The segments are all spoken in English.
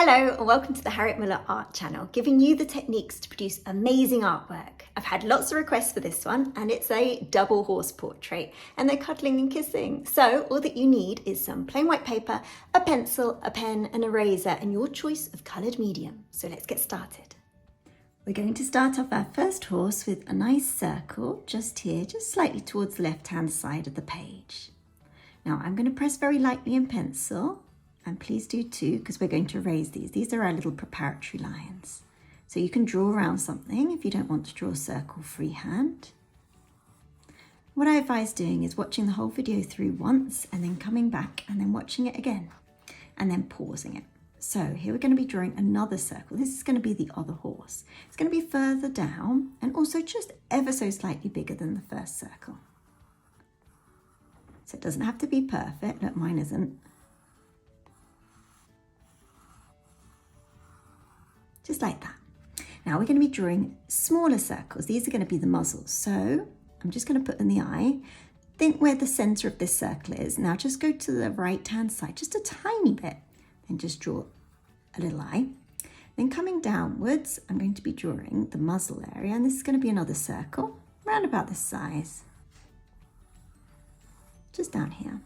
Hello and welcome to the Harriet Muller Art channel, giving you the techniques to produce amazing artwork. I've had lots of requests for this one and it's a double horse portrait and they're cuddling and kissing. So all that you need is some plain white paper, a pencil, a pen, an eraser and your choice of coloured medium. So let's get started. We're going to start off our first horse with a nice circle just here, just slightly towards the left hand side of the page. Now I'm going to press very lightly in pencil. And please do too, because we're going to erase these. These are our little preparatory lines. So you can draw around something if you don't want to draw a circle freehand. What I advise doing is watching the whole video through once and then coming back and then watching it again and then pausing it. So here we're going to be drawing another circle. This is going to be the other horse. It's going to be further down and also just ever so slightly bigger than the first circle. So it doesn't have to be perfect. Look, mine isn't. Just like that. Now we're going to be drawing smaller circles. These are going to be the muzzles. So I'm just going to put in the eye. Think where the center of this circle is. Now just go to the right hand side, just a tiny bit, and just draw a little eye. Then coming downwards, I'm going to be drawing the muzzle area, and this is going to be another circle, around about this size. Just down here.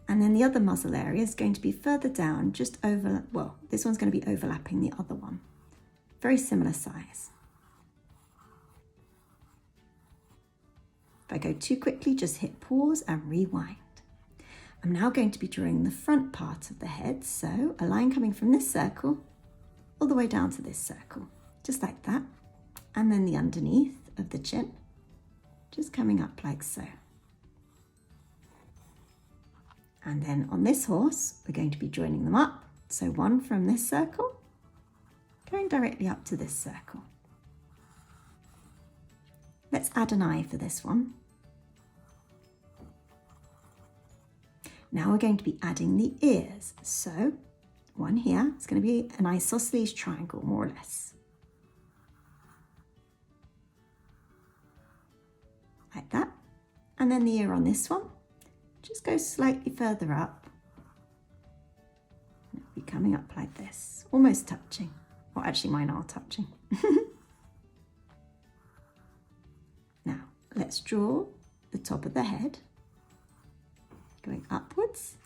And then the other muzzle area is going to be further down, just over, well, this one's going to be overlapping the other one. Very similar size. If I go too quickly, just hit pause and rewind. I'm now going to be drawing the front part of the head, so a line coming from this circle all the way down to this circle, just like that. And then the underneath of the chin, just coming up like so. And then on this horse, we're going to be joining them up. So one from this circle, going directly up to this circle. Let's add an eye for this one. Now we're going to be adding the ears. So one here, it's going to be an isosceles triangle, more or less. Like that. And then the ear on this one. Just go slightly further up. It'll be coming up like this, almost touching. Well, actually mine are touching. Now, let's draw the top of the head. Going upwards,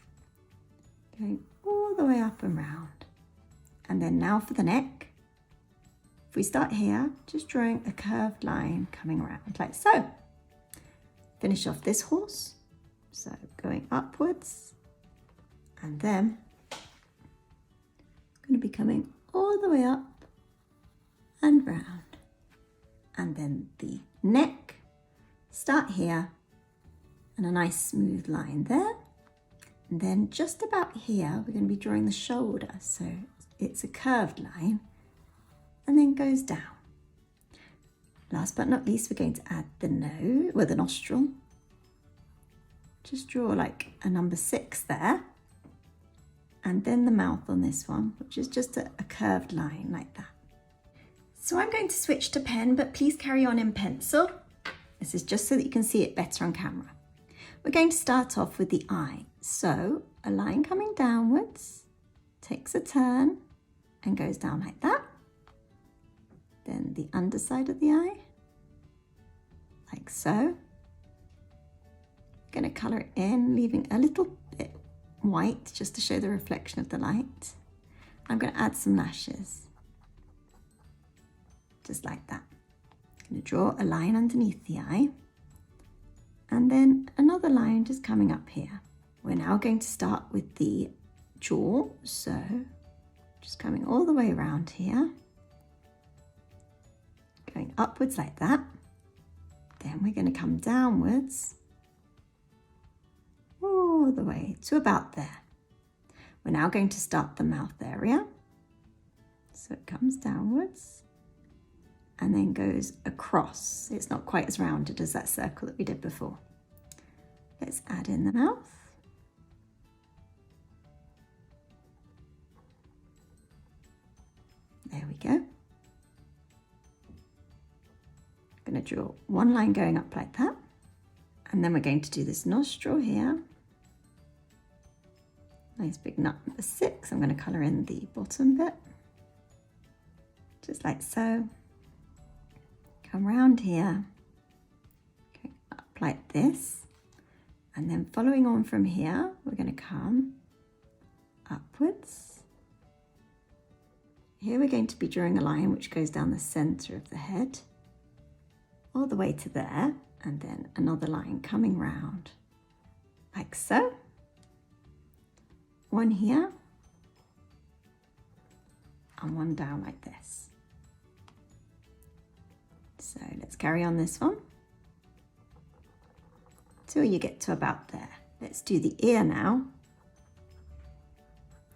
going all the way up and round. And then now for the neck. If we start here, just drawing a curved line coming around like so. Finish off this horse. So going upwards and then I'm going to be coming all the way up and round. And then the neck, start here and a nice smooth line there. And then just about here, we're going to be drawing the shoulder. So it's a curved line and then goes down. Last but not least, we're going to add the nose, well, the nostril. Just draw like a number 6 there. And then the mouth on this one, which is just a curved line like that. So I'm going to switch to pen, but please carry on in pencil. This is just so that you can see it better on camera. We're going to start off with the eye. So a line coming downwards, takes a turn and goes down like that. Then the underside of the eye, like so. Going to colour it in, leaving a little bit white just to show the reflection of the light. I'm going to add some lashes, just like that. I'm going to draw a line underneath the eye and then another line just coming up here. We're now going to start with the jaw, so just coming all the way around here, going upwards like that. Then we're going to come downwards all the way to about there. We're now going to start the mouth area. So it comes downwards and then goes across. It's not quite as rounded as that circle that we did before. Let's add in the mouth. There we go. I'm going to draw one line going up like that. And then we're going to do this nostril here. Nice big nut number 6. I'm going to colour in the bottom bit, just like so. Come round here, go up like this, and then following on from here, we're going to come upwards. Here we're going to be drawing a line which goes down the centre of the head, all the way to there, and then another line coming round, like so. One here, and one down like this. So let's carry on this one till you get to about there. Let's do the ear now.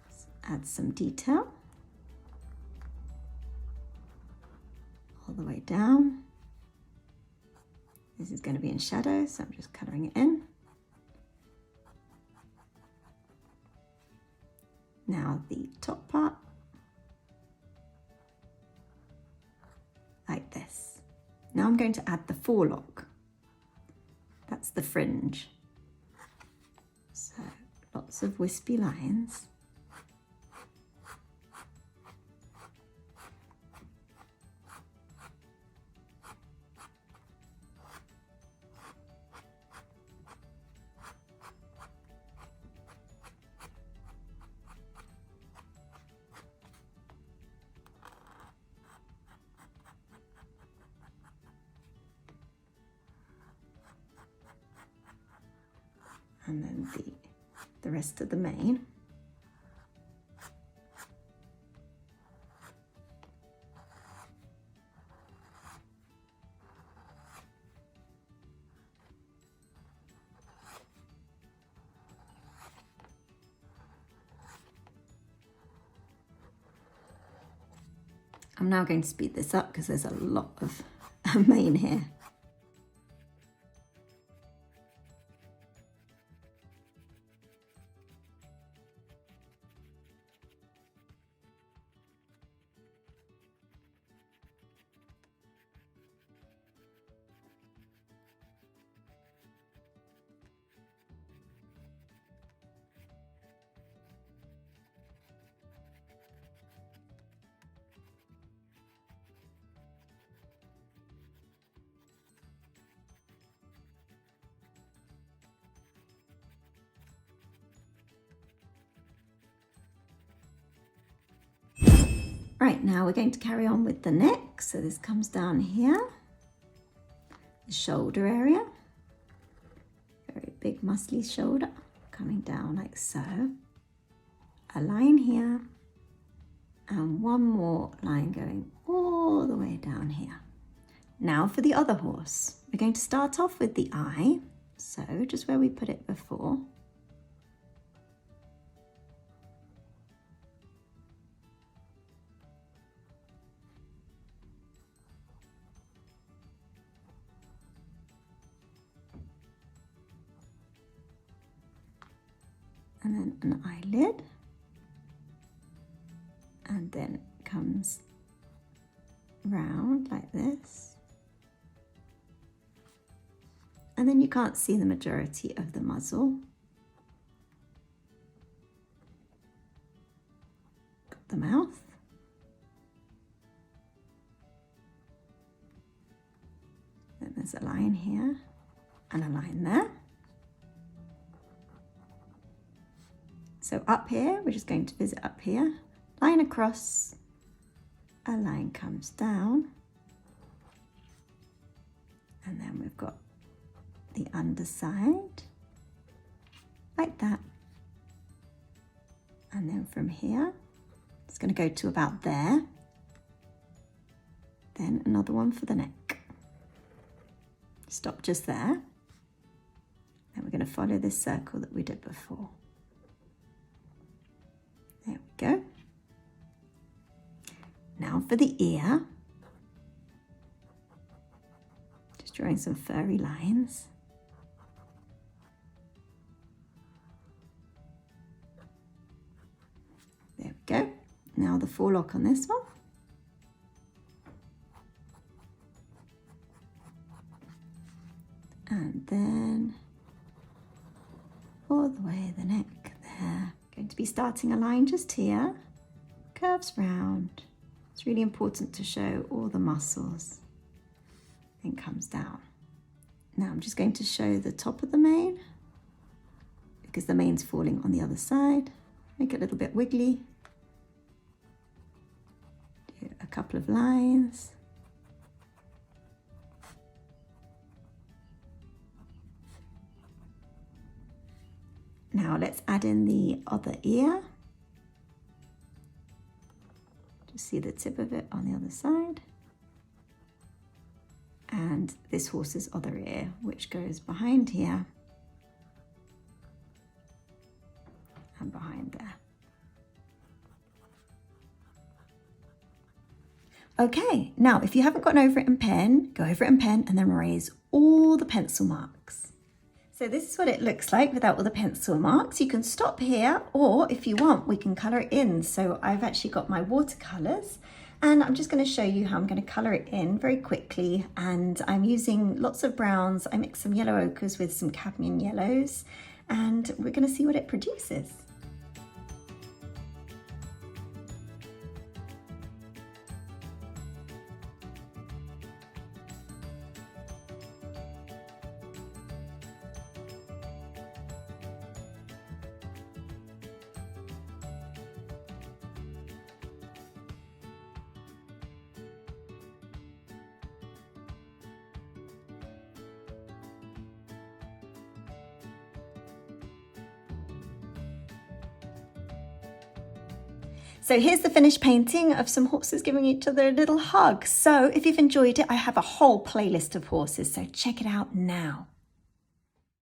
Let's add some detail all the way down. This is going to be in shadow, so I'm just colouring it in. Now the top part, like this. Now I'm going to add the forelock. That's the fringe. So lots of wispy lines. And then the rest of the mane. I'm now going to speed this up because there's a lot of mane here. Right, now we're going to carry on with the neck. So this comes down here, the shoulder area, very big muscly shoulder, coming down like so. A line here, and one more line going all the way down here. Now for the other horse, we're going to start off with the eye, so just where we put it before. And then an eyelid, and then it comes round like this, and then you can't see the majority of the muzzle. Got the mouth, then there's a line here and a line there. So up here, we're just going to visit up here, line across, a line comes down, and then we've got the underside, like that. And then from here, it's going to go to about there, then another one for the neck. Stop just there, then we're going to follow this circle that we did before. There we go. Now for the ear, just drawing some furry lines. There we go. Now the forelock on this one. And then all the way the neck there. Going to be starting a line just here, curves round. It's really important to show all the muscles, then comes down. Now I'm just going to show the top of the mane because the mane's falling on the other side. Make it a little bit wiggly. Do a couple of lines. Now let's add in the other ear. Just see the tip of it on the other side. And this horse's other ear, which goes behind here and behind there. Okay, now if you haven't gone over it in pen, go over it in pen and then erase all the pencil marks. So this is what it looks like without all the pencil marks. You can stop here, or if you want, we can colour it in. So I've actually got my watercolours and I'm just going to show you how I'm going to colour it in very quickly. And I'm using lots of browns. I mix some yellow ochres with some cadmium yellows and we're going to see what it produces. So here's the finished painting of some horses giving each other a little hug. So if you've enjoyed it, I have a whole playlist of horses, so check it out now.